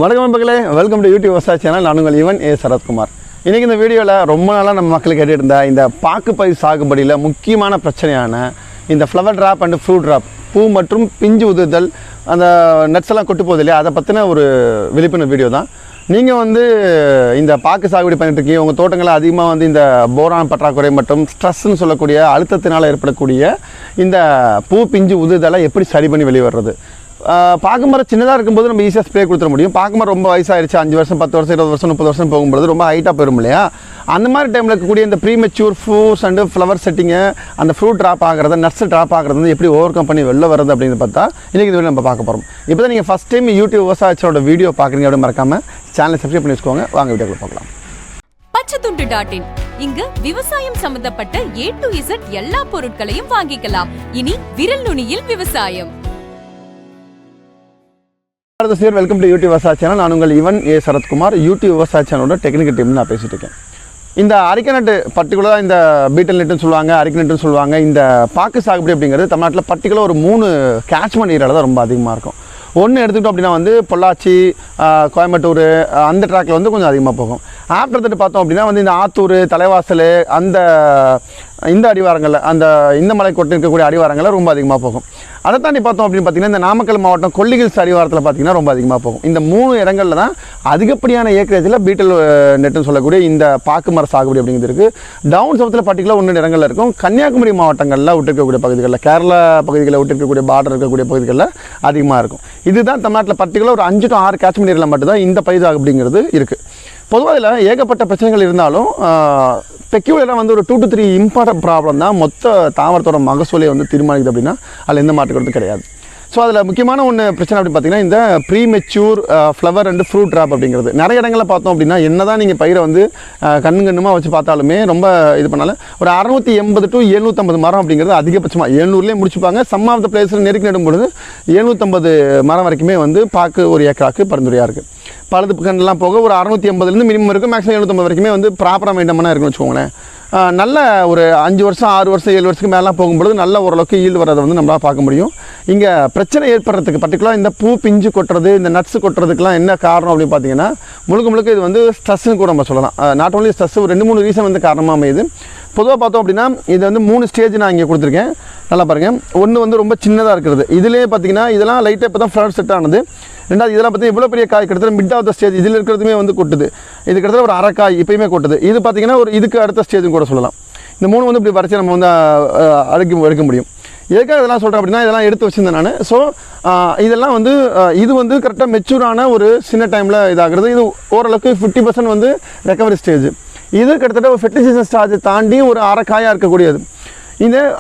வணக்கம் மக்களே, welcome to YouTube விவசாய சேனல். நான் உங்கள் ஈவன் சரத்குமார். இன்றைக்கி இந்த வீடியோவில் ரொம்ப நாளாக நம்ம மக்கள் கேட்டுட்டு இருந்த இந்த பாக்குப்பயிர் சாகுபடியில் முக்கியமான பிரச்சனையான இந்த flower drop and fruit drop, பூ மற்றும் பிஞ்சு உதிர்தல், அந்த நட்ஸ் எல்லாம் கொட்டு போகுது இல்லையா, அதை பற்றின ஒரு விழிப்புணர்வு வீடியோ தான். நீங்கள் இந்த பாக்கு சாகுபடி பண்ணிட்டு இருக்கீங்க, உங்கள் தோட்டங்களில் அதிகமாக இந்த போரான் பற்றாக்குறை மற்றும் ஸ்ட்ரெஸ்ன்னு சொல்லக்கூடிய அழுத்தத்தினால் ஏற்படக்கூடிய இந்த பூ பிஞ்சு உதிர்தலை எப்படி சரி பண்ணி வெளியே வர்றது. பாக்கு மரம் சின்னதாக இருக்கும்போது நம்ம ஈஸியாக ஸ்ப்ரே கொடுத்துட முடியும். பாக்கு மரம் ரொம்ப வயசாகிடுச்சு, 5 வருஷம் 10 வருஷம் 20 வருஷம் 30 வருஷம் போகும்போது ரொம்ப ஹைட்டாக போயிடும் இல்லையா. அந்த மாதிரி டைமில் இருக்கக்கூடிய இந்த premature fruits and flower setting, அந்த ஃப்ரூட் ட்ராப் ஆகிறது, நட்ஸ் ட்ராப் ஆகிறது எப்படி ஓவர் கம் பண்ணி வெளில வருது அப்படின்னு பார்த்தா இன்றைக்கி இந்த வீடியோ நம்ம பார்க்க போகிறோம். இப்போ தான் நீங்கள் ஃபஸ்ட் டைம் யூடியூப் விவசாயத்தோட வீடியோ பார்க்குறீங்க அப்படின்னு மறக்காமல் சேனலை சப்ஸ்கிரைப் பண்ணி வச்சுக்கோங்க. வாங்க வீடியோக்குள்ள பார்க்கலாம். பச்சைத்துண்டு.in இங்கு விவசாயம் சம்பந்தப்பட்ட A to Z எல்லா பொருட்களையும் வாங்கிக்கலாம். இனி விரல் நுனியில் விவசாயம். வெல்கம் டு யூடியூப் விவசாய சேனல். நான் உங்கள் ஈவன் சரத்குமார். யூடியூப் விவசாய சேனலோட டெக்னிக்கல் டீம் நான் பேசிட்டு இருக்கேன். இந்த அரிக்கை நட்டு பர்டிகுலராக இந்த பீட்டல் நெட்டுன்னு சொல்லுவாங்க, அரிக்கை நட்டுன்னு சொல்லுவாங்க. இந்த பாக்கு சாகுபடி அப்படிங்கிறது தமிழ்நாட்டில் பர்டிகுலர் ஒரு 3 கேட்ச்மெண்ட் ஏரியாவில் தான் ரொம்ப அதிகமாக இருக்கும். ஒன்று எடுத்துக்கிட்டோம் அப்படின்னா பொள்ளாச்சி, கோயம்புத்தூர் அந்த ட்ராக்கில் கொஞ்சம் அதிகமாக போகும். ஆஃப்டர் தட்டு பார்த்தோம் அப்படின்னா இந்த ஆத்தூர், தலைவாசல், இந்த அடிவாரங்களில் இந்த மலை கொட்டு இருக்கக்கூடிய அடிவாரங்களில் ரொம்ப அதிகமாக போகும். அதை தாண்டி பார்த்தோம் அப்படின்னு பார்த்தீங்கன்னா இந்த நாமக்கல் மாவட்டம் கொல்லிகில்ஸ் அடிவாரத்தில் பார்த்தீங்கன்னா ரொம்ப அதிகமாக போகும். இந்த 3 இடங்களில் தான் அதிகப்படியான ஏக்கரேஜில் பீட்டல் நெட்டுன்னு சொல்லக்கூடிய இந்த பாக்கு மர சாகுபடி அப்படிங்கிறது இருக்குது. டவுன் சவுத்தில் பர்டிகுலர் 1 இடங்களில் இருக்கும். கன்னியாகுமரி மாவட்டங்களில் விட்டுருக்கக்கூடிய பகுதிகளில், கேரளா பகுதிகளில் விட்டுருக்கக்கூடிய பார்டர் இருக்கக்கூடிய பகுதிகளில் அதிகமாக இருக்கும். இதுதான் தமிழ்நாட்டில் பர்டிகுலர் ஒரு 5 to 6 கேட்ச்மெண்ட் ஏரியாவில் மட்டும்தான் இந்த பயிர் சாகுபடிங்கிறது இருக்குது. பொதுவாக இதில் ஏகப்பட்ட பிரச்சனைகள் இருந்தாலும் பெக்யூலராக ஒரு 2 to 3 இம்பார்ட்டன்ட் ப்ராப்ளம் தான் மொத்த தாவரத்தோட மகசூலை தீர்மானிக்குது அப்படின்னா அதில் எந்த மாற்றுக்கிறது கிடையாது. ஸோ அதில் முக்கியமான ஒன்று பிரச்சனை அப்படின்னு பார்த்தீங்கன்னா இந்த premature flower and fruit drop அப்படிங்கிறது. நிறைய இடங்களில் பார்த்தோம் அப்படின்னா என்ன தான் நீங்கள் பயிரை கண்ணுமாக வச்சு பார்த்தாலுமே ரொம்ப இது பண்ணாலும் ஒரு 680 to 750 மரம் அப்படிங்கிறது அதிகபட்சமாக 700லேயே முடிச்சுப்பாங்க. சம் ஆஃப் த பிளேஸில் நெருக்கி நடும்பொழுது 750 மரம் வரைக்குமே பாக்கு ஒரு ஏக்கராக்கு பரிந்துரையாக இருக்குது. பழுது கண்டெல்லாம் போக ஒரு 680லேருந்து மினிமம் இருக்கும். மேக்ஸிமம் 750 வரைக்குமே ப்ராப்பராக மெயின்டைன் இருக்குன்னு வச்சுக்கோங்களேன். நல்ல ஒரு 5 வருஷம் 6 வருஷம் 7 வருஷத்துக்கு மேலாம் போகும்பொழுது நல்ல ஓரளவுக்கு ஈல்டு வரதை நம்மளால் பார்க்க முடியும். இங்கே பிரச்சனை ஏற்படுறதுக்கு பர்டிகுலராக இந்த பூ பிஞ்சு கொட்டுறது, இந்த நட்ஸ் கொட்டுறதுக்கெலாம் என்ன காரணம் அப்படின்னு பார்த்தீங்கன்னா முழுக்க இது ஸ்ட்ரெஸ்ஸுன்னு கூட நம்ம சொல்லலாம். நாட் ஓன்லி ஸ்ட்ரெஸ், ஒரு 2-3 ரீசன் காரணமாக அமையுது. பொதுவாக பார்த்தோம் அப்படின்னா இது 3 ஸ்டேஜ் நான் இங்கே கொடுத்துருக்கேன். நல்லா பாருங்கள். ஒன்று ரொம்ப சின்னதாக இருக்கிறது. இதிலே பார்த்தீங்கன்னா இதெல்லாம் லைட்டாக இப்போ தான் ஃப்ளவர் செட் ஆனது. ரெண்டாவது இதெல்லாம் பார்த்தீங்கன்னா இவ்வளோ பெரிய காய் கிட்டத்தட்ட மிட் ஆஃப் த ஸ்டேஜ் இதில் இருக்கிறதுமே கொட்டுது. இது கிட்டத்தட்ட ஒரு அரைக்காய் இப்போயுமே கொட்டுது. இது பார்த்தீங்கன்னா ஒரு இதுக்கு அடுத்த ஸ்டேஜ்னு கூட சொல்லலாம். இந்த 3 இப்படி வரைச்சி நம்ம எடுக்க முடியும். எதுக்காக இதெல்லாம் சொல்கிறேன் அப்படின்னா இதெல்லாம் எடுத்து வச்சுருந்தேன் நான். ஸோ இதெல்லாம் இது கரெக்டாக மெச்சூரான ஒரு சின்ன டைமில் இதாகிறது. இது ஓரளவுக்கு 50% ரெக்கவரி ஸ்டேஜ். இது கிட்டத்தட்ட ஒரு ஃபெர்டிலைசேஷன் ஸ்டேஜை தாண்டி ஒரு அரைக்காயாக இருக்கக்கூடியது.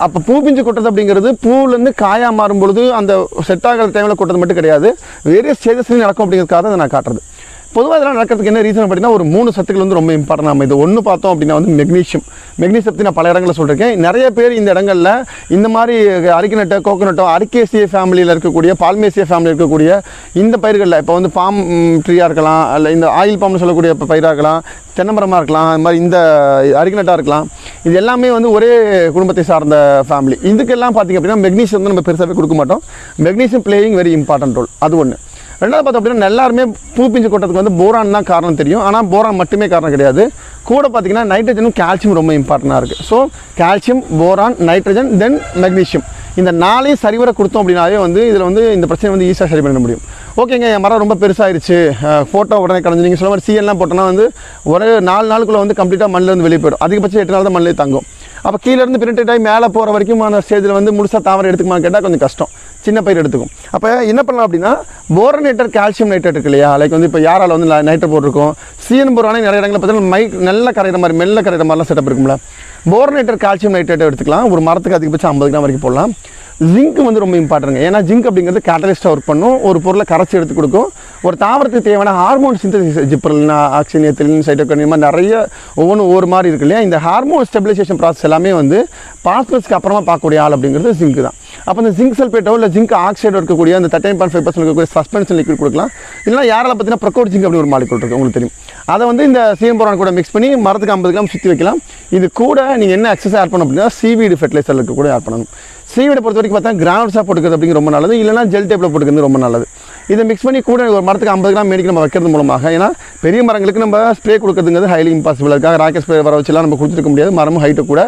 அப்போ பூ பிஞ்சு கொட்டுறது அப்படிங்கிறது பூவிலேருந்து காயாக மாறும் பொழுது அந்த செட் ஆகிற டைமில் கொட்டுறது மட்டும் கிடையாது, வேரியஸ் ஸ்டேஜஸ்லையும் நடக்கும் அப்படிங்கிறதுக்காக தான் நான் காட்டுறது. பொதுவாக இதெல்லாம் நடக்கிறதுக்கு என்ன ரீசன் அப்படின்னா ஒரு 3 சத்துக்கள் ரொம்ப இம்பார்ட்டன். நம்ம இது ஒன்று பார்த்தோம் அப்படின்னா மெக்னீஷியம் பற்றி நான் பல இடங்களில் சொல்லியிருக்கேன். நிறைய பேர் இந்த இடங்களில் இந்த மாதிரி அரிக்கை கோகோனட்டோ, அரிக்கேசிய ஃபேமிலியில் இருக்கக்கூடிய, பால்மேசிய ஃபேமிலியில் இருக்கக்கூடிய இந்த பயிர்களில் இப்போ பாம் ட்ரீயாக இருக்கலாம், இல்லை இந்த ஆயில் பாம்னு சொல்லக்கூடிய பயிராக இருக்கலாம், தென்னமரமாக இருக்கலாம், அது மாதிரி இந்த அரிக்கை இருக்கலாம். இது எல்லாமே ஒரே குடும்பத்தை சார்ந்த ஃபேமிலி. இதுக்கெல்லாம் பார்த்திங்க அப்படின்னா மெக்னீஷியம் நம்ம பெருசாகவே கொடுக்க மாட்டோம். Magnesium playing very important role. அது ஒன்று. ரெண்டாவது பார்த்தோம் அப்படின்னா எல்லாருமே பூ பிஞ்சு கொட்டதுக்கு போரான் தான் காரணம் தெரியும். ஆனால் போரான் மட்டுமே காரணம் கிடையாது. கூட பார்த்திங்கன்னா நைட்ரஜனும் கால்சியம் ரொம்ப இம்பார்ட்டண்ட்டாக இருக்குது. ஸோ கால்சியம், போரான், நைட்ரஜன், தென் மெக்னீஷியம், இந்த 4 சரிவர கொடுத்தோம் அப்படின்னாலே இதில் இந்த பிரச்சனை ஈஸியாக சரி பண்ண முடியும். ஓகேங்க, என் மரம் ரொம்ப பெருசாகிடுச்சு, ஃபோட்டோ உடனே கலைஞ்சு நீங்கள் சொல்ல மாதிரி சிஎல்லாம் போட்டோன்னா ஒரு 4 நாளுக்குள்ளே கம்ப்ளீட்டாக மண்ணிலேருந்து வெளியே போயிடும். அதிகபட்சம் 8 நாள் தான் மண்ணிலே தங்கும். அப்போ கீழேருந்து பிரிண்டட் ஆகி மேலே போகிற வரைக்குமான ஸ்டேஜில் முழுசாக தாவரம் எடுத்துக்குமான்னு கேட்டால் கொஞ்சம் கஷ்டம், சின்ன பயிர் எடுத்துக்கும். அப்போ என்ன பண்ணலாம் அப்படின்னா போரனேட்டர், கால்சியம் நைட்ரேட் இருக்கு இல்லையா, லைக் இப்போ யாரால் நைட்ரேட் போட்டிருக்கோம், சிஎன் போரானே நிறைய இடங்களில் பார்த்தீங்கன்னா நல்ல கரைகிற மாதிரி மெல்ல கரைகிற மாதிரிலாம் செட்டப் இருக்கும்ல. போரனேட்டர், கால்சியம் நைட்ரேட் எடுத்துக்கலாம். ஒரு மரத்துக்கு அதிகபட்சம் 50 கிராம் வரைக்கும் போடலாம். ஜிங்க் ரொம்ப இம்பார்ட்டன்ங்க. ஏன்னா ஜிங்க் அப்படிங்கிறது கேட்டலிஸ்ட்டாக ஒர்க் பண்ணும். ஒரு பொருளை கரைச்சி எடுத்து கொடுக்கும். ஒரு தாவரத்துக்கு தேவையான hormone synthesis, gibberellin, auxin, ethylene, cytokine, மாதிரி நிறைய ஒவ்வொரு மாதிரி இருக்கு இல்லையா. இந்த ஹார்மோன் ஸ்டெபிலைசேஷன் ப்ராசஸ் எல்லாமே பாஸ்பரஸ்க்கு அப்புறமா பார்க்கக்கூடிய ஆள் அப்படிங்கிறது ஜிங்க் தான். அப்போ இந்த ஜிங்க் சல்பேட்டோ இல்லை ஜிங்க் ஆக்சைடோ இருக்கக்கூடிய அந்த 13.5% இருக்கக்கூடிய சஸ்பென்ஷன் லிக்விட் கொடுக்கலாம். இல்லைனா யாரால் பார்த்தீங்கன்னா ப்ரொகோட் ஜிங்க் அப்படி ஒரு மாலிகுல் இருக்குது, உங்களுக்கு தெரியும். அதை இந்த சிஎம் போரான் கூட மிக்ஸ் பண்ணி மரத்துக்கு 50 கிராம் சுற்றி வைக்கலாம். இது கூட நீங்கள் என்ன எக்ஸசைஸ் ஆட் பண்ணணும் அப்படின்னா சீவீடு ஃபெர்டிலைசருக்கு கூட ஆட் பண்ணணும். சீவீடை பொறுத்த வரைக்கும் பார்த்தா கிரானுல்ஸாக போட்டுக்கிறது அப்படிங்கிற ரொம்ப நல்லது. இல்லைனா ஜெல் டேப்பில் போட்டுக்கிறது ரொம்ப நல்லது. இதை மிக்ஸ் பண்ணி கூட ஒரு மரத்துக்கு 50 கிராம் மேடிக்கு நம்ம வைக்கிறது மூலமாக, ஏன்னா பெரிய மரங்களுக்கு நம்ம ஸ்ப்ரே கொடுக்குறதுங்கிறது ஹைலி இம்பாசிபிள். அதுக்காக ராக்கெட் ஸ்ப்ரே வர வச்சுலாம் நம்ம கொடுத்துருக்க முடியாது, மரமும் ஹைட்டு கூட.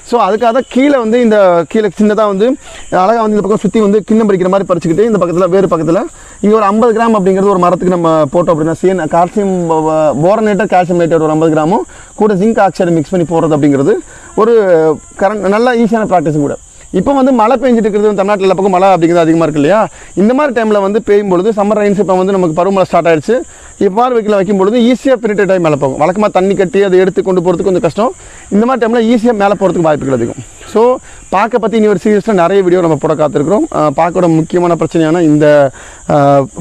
ஸோ அதுக்காக தான் கீழே வந்து இந்த கீழே சின்னதாக வந்து அழகாக வந்து இந்த பக்கம் சுற்றி வந்து கிண்ணம் பறிக்கிற மாதிரி பறிச்சுக்கிட்டு இந்த பக்கத்தில் வேறு பக்கத்தில் இங்கே ஒரு 50 கிராம் அப்படிங்கிறது ஒரு மரத்துக்கு நம்ம போட்டோம் அப்படின்னா கால்சியம் போரனேட்டர் கால்சியம் நைட்ரேட் ஒரு 50 கிராமும் கூட ஜிங்க் ஆக்சைடு மிக்ஸ் பண்ணி போடுறது அப்படிங்கிறது ஒரு நல்ல ஈஸியான ப்ராக்டிஸும் கூட. இப்போ வந்து மழை பெஞ்சிட்டு இருக்கிறது தமிழ்நாட்டில் எல்லா பக்கம் மழை அப்படிங்கிறது அதிகமாக இருக்குது இல்லையா? இந்த மாதிரி டைமில் வந்து பெய்யும் பொழுது சம்மர் ரைன்ஸ் இப்போ வந்து நமக்கு பருவமழை ஸ்டார்ட் ஆயிடுச்சு. இப்போ வைக்கல வைக்கும்பொழுது ஈஸியாக பெனிட்ரேட் ஆகி மேலே போகும். வழக்கமாக தண்ணி கட்டி அதை எடுத்து கொண்டு போகிறதுக்கு கொஞ்சம் கஷ்டம். இந்த மாதிரி டைமில் ஈஸியாக மேலே போகிறதுக்கு வாய்ப்புகள் அதிகம். ஸோ பார்க்க பற்றி இனி ஒரு சீரியஸில் நிறைய வீடியோ நம்ம போட காத்திருக்கிறோம். பார்க்கோட முக்கியமான பிரச்சனையான இந்த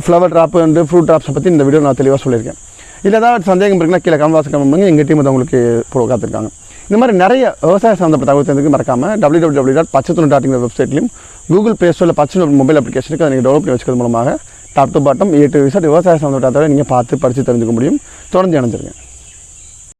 ஃப்ளவர் ட்ராப்பு அண்டு ஃப்ரூட் ட்ராப்ஸை பற்றி இந்த வீடியோ நான் தெளிவாக சொல்லியிருக்கேன். இல்லை ஏதாவது சந்தேகம் இருக்குன்னா கீழே கமெண்ட் பண்ணுங்க. எங்கள் டீம் வந்து உங்களுக்கு போட காத்திருக்காங்க. இந்த மாதிரி நிறைய விவசாய சம்மந்தப்பட்ட தகவல் தெரிஞ்சுக்க மறக்காமல் www.pachhatunu.in வெப்சைட்லையும் கூகுள் ப்ளே ஸ்டோரில் பச்சை மொபைல் அப்ளிகேஷனுக்கு அதை நீங்கள் டெவலப் பண்ணி வச்சுக்கிறது மூலமாக top to bottom A to Z விவசாய சம்மந்தப்பட்ட தகவலை நீங்கள் பார்த்து படித்து தெரிஞ்சுக்க முடியும். தொடர்ந்து இணைஞ்சிருங்க.